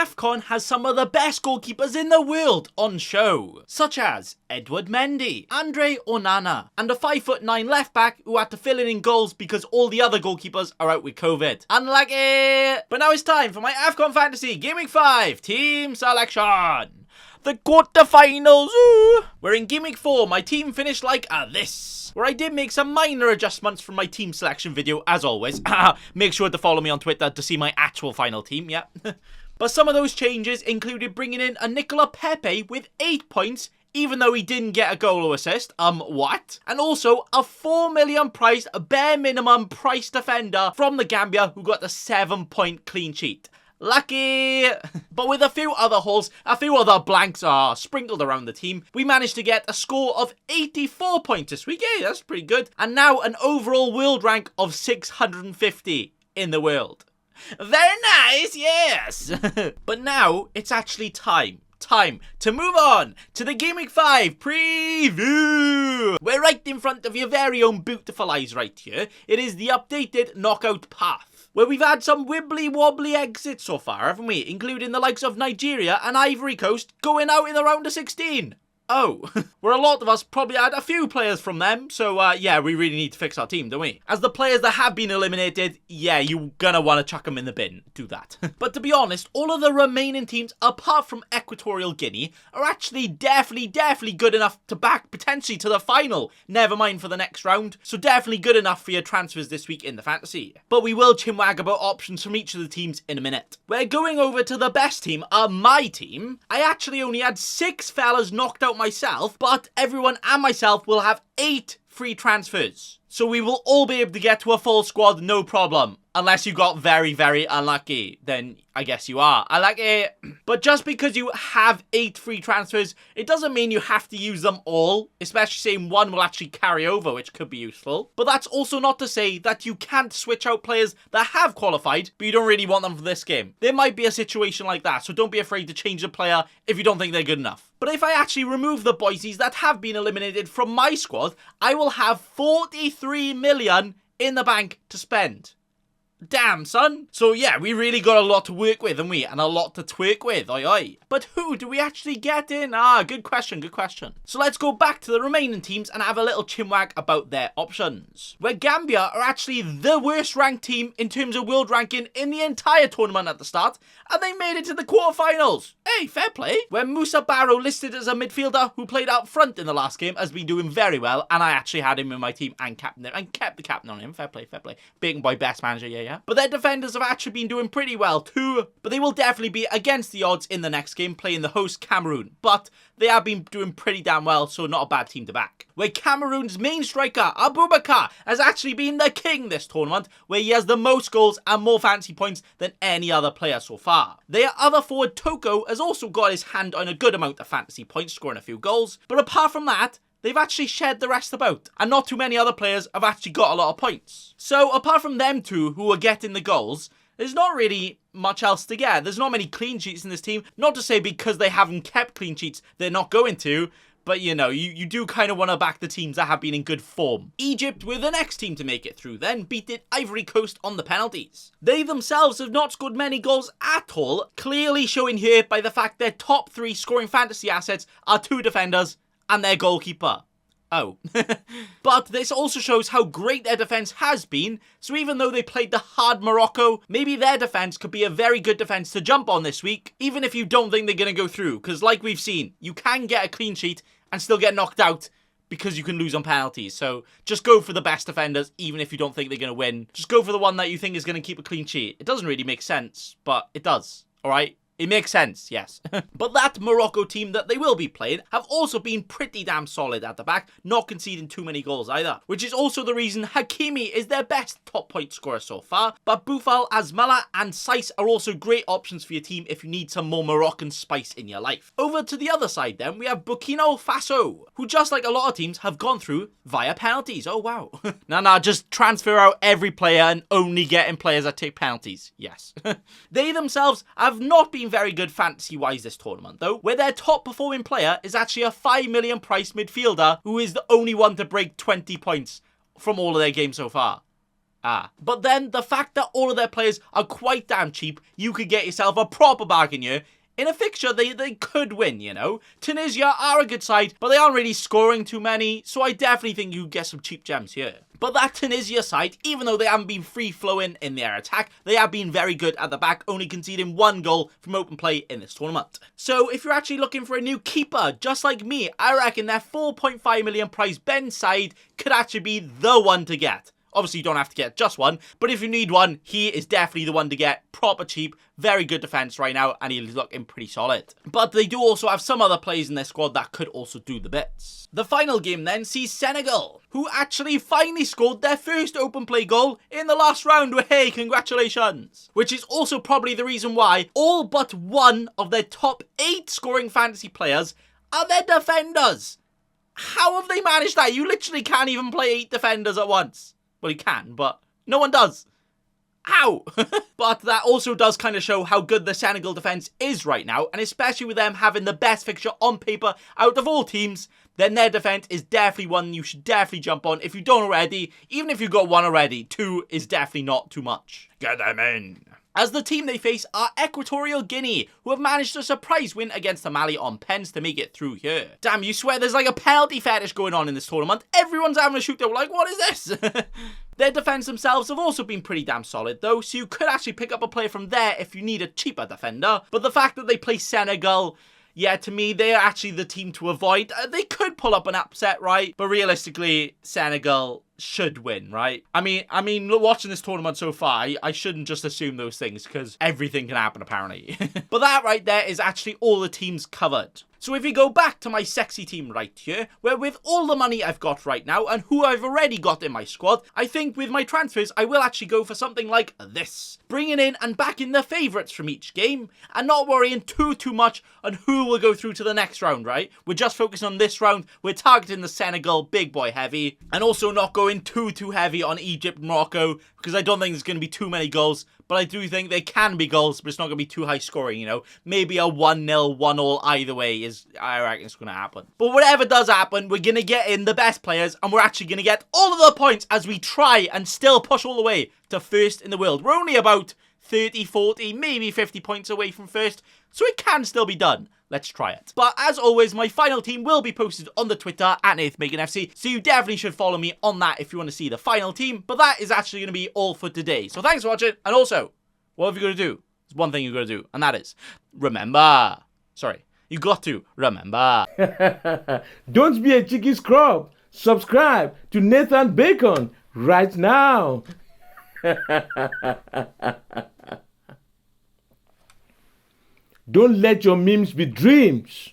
Afcon has some of the best goalkeepers in the world on show, such as Edward Mendy, Andre Onana, and a 5'9" left back who had to fill in goals because all the other goalkeepers are out with COVID. Unlucky! But now it's time for my Afcon Fantasy Gameweek 5 team selection. The quarterfinals. We're in Gameweek 4. My team finished like this, where I did make some minor adjustments from my team selection video, as always. Make sure to follow me on Twitter to see my actual final team, yeah. But some of those changes included bringing in a Nicola Pepe with 8 points, even though he didn't get a goal or assist. What? And also a 4 million price, bare minimum price defender from the Gambia who got the 7-point clean sheet. Lucky! But with a few other holes, a few other blanks are sprinkled around the team, we managed to get a score of 84 points this week. Hey, that's pretty good. And now an overall world rank of 650 in the world. Very nice, yes! But now it's actually time to move on to the Gameweek 5 preview. We're right in front of your very own beautiful eyes right here. It is the updated knockout path, where we've had some wibbly-wobbly exits so far, haven't we? Including the likes of Nigeria and Ivory Coast going out in the round of 16. Oh, where a lot of us probably had a few players from them, so yeah, we really need to fix our team, don't we? As the players that have been eliminated, yeah, you're gonna want to chuck them in the bin, do that. But to be honest, all of the remaining teams, apart from Equatorial Guinea, are actually definitely good enough to back potentially to the final, never mind for the next round, so definitely good enough for your transfers this week in the fantasy. But we will chinwag about options from each of the teams in a minute. We're going over to the best team, my team. I actually only had 6 fellas knocked out myself, but everyone and myself will have 8 free transfers. So we will all be able to get to a full squad, no problem. Unless you got very unlucky, then I guess you are unlucky. But just because you have 8 free transfers, it doesn't mean you have to use them all, especially saying one will actually carry over, which could be useful. But that's also not to say that you can't switch out players that have qualified, but you don't really want them for this game. There might be a situation like that, so don't be afraid to change the player if you don't think they're good enough. But if I actually remove the boysies that have been eliminated from my squad, I will have 43 million in the bank to spend. Damn, son. So yeah, we really got a lot to work with, haven't we? And a lot to twerk with, oi oi. But who do we actually get in? Good question. So let's go back to the remaining teams and have a little chinwag about their options. Where Gambia are actually the worst ranked team in terms of world ranking in the entire tournament at the start, and they made it to the quarterfinals. Hey, fair play. Where Musa Barrow, listed as a midfielder who played out front in the last game, has been doing very well, and I actually had him in my team and captained him, and kept the captain on him. Fair play. Beaten by best manager, yeah. But their defenders have actually been doing pretty well too. But they will definitely be against the odds in the next game, playing the host Cameroon. But they have been doing pretty damn well, so not a bad team to back. Where Cameroon's main striker, Abubakar, has actually been the king this tournament, where he has the most goals and more fantasy points than any other player so far. Their other forward, Toko, has also got his hand on a good amount of fantasy points, scoring a few goals. But apart from that, they've actually shared the rest about, and not too many other players have actually got a lot of points. So apart from them two who are getting the goals, there's not really much else to get. There's not many clean sheets in this team. Not to say because they haven't kept clean sheets, they're not going to. But, you know, you do kind of want to back the teams that have been in good form. Egypt were the next team to make it through, then beat Ivory Coast on the penalties. They themselves have not scored many goals at all, clearly showing here by the fact their top 3 scoring fantasy assets are 2 defenders and their goalkeeper. Oh. But this also shows how great their defense has been, so even though they played the hard Morocco, maybe their defense could be a very good defense to jump on this week, even if you don't think they're going to go through, because like we've seen, you can get a clean sheet and still get knocked out because you can lose on penalties. So just go for the best defenders, even if you don't think they're going to win. Just go for the one that you think is going to keep a clean sheet. It doesn't really make sense, but it does, alright? It makes sense, yes. But that Morocco team that they will be playing have also been pretty damn solid at the back, not conceding too many goals either. Which is also the reason Hakimi is their best top point scorer so far. But Boufal, Asmala and Saiss are also great options for your team if you need some more Moroccan spice in your life. Over to the other side then, we have Burkina Faso, who just like a lot of teams have gone through via penalties. Oh wow. Nah, just transfer out every player and only get in players that take penalties. Yes. They themselves have not been very good fantasy-wise this tournament, though, where their top performing player is actually a 5 million price midfielder who is the only one to break 20 points from all of their games so far. But then the fact that all of their players are quite damn cheap, you could get yourself a proper bargain here. In a fixture, they could win, you know. Tunisia are a good side, but they aren't really scoring too many, so I definitely think you get some cheap gems here. But that Tunisia side, even though they haven't been free-flowing in their attack, they have been very good at the back, only conceding 1 goal from open play in this tournament. So if you're actually looking for a new keeper, just like me, I reckon their 4.5 million price Ben side could actually be the one to get. Obviously, you don't have to get just one, but if you need one, he is definitely the one to get. Proper cheap, very good defense right now, and he's looking pretty solid. But they do also have some other players in their squad that could also do the bits. The final game then sees Senegal, who actually finally scored their first open play goal in the last round. Hey, congratulations! Which is also probably the reason why all but one of their top 8 scoring fantasy players are their defenders. How have they managed that? You literally can't even play 8 defenders at once. Well, he can, but no one does. Ow! But that also does kind of show how good the Senegal defense is right now, and especially with them having the best fixture on paper out of all teams, then their defense is definitely one you should definitely jump on if you don't already. Even if you've got 1 already, 2 is definitely not too much. Get them in. As the team they face are Equatorial Guinea, who have managed a surprise win against Mali on pens to make it through here. Damn, you swear there's like a penalty fetish going on in this tournament. Everyone's having a shoot, they're like, what is this? Their defense themselves have also been pretty damn solid though, so you could actually pick up a player from there if you need a cheaper defender. But the fact that they play Senegal, yeah, to me, they're actually the team to avoid. They could pull up an upset, right? But realistically, Senegal should win, right? I mean, watching this tournament so far, I shouldn't just assume those things, because everything can happen, apparently. But that right there is actually all the teams covered. So if we go back to my sexy team right here, where with all the money I've got right now and who I've already got in my squad, I think with my transfers, I will actually go for something like this. Bringing in and backing the favourites from each game and not worrying too much on who will go through to the next round, right? We're just focusing on this round. We're targeting the Senegal big boy heavy and also not going too heavy on Egypt, Morocco, because I don't think there's going to be too many goals. But I do think there can be goals, but it's not going to be too high scoring, you know. Maybe a 1-0, 1-1 either way is, I reckon it's going to happen. But whatever does happen, we're going to get in the best players, and we're actually going to get all of the points as we try and still push all the way to first in the world. We're only about 30, 40, maybe 50 points away from first, so it can still be done. Let's try it. But as always, my final team will be posted on the Twitter at NathMakinFC, so you definitely should follow me on that if you want to see the final team. But that is actually going to be all for today. So thanks for watching, and also, what have you got to do? There's one thing you've got to do, and that is, remember. Sorry, you got to remember. Don't be a cheeky scrub. Subscribe to Nathan Bacon right now. Don't let your memes be dreams.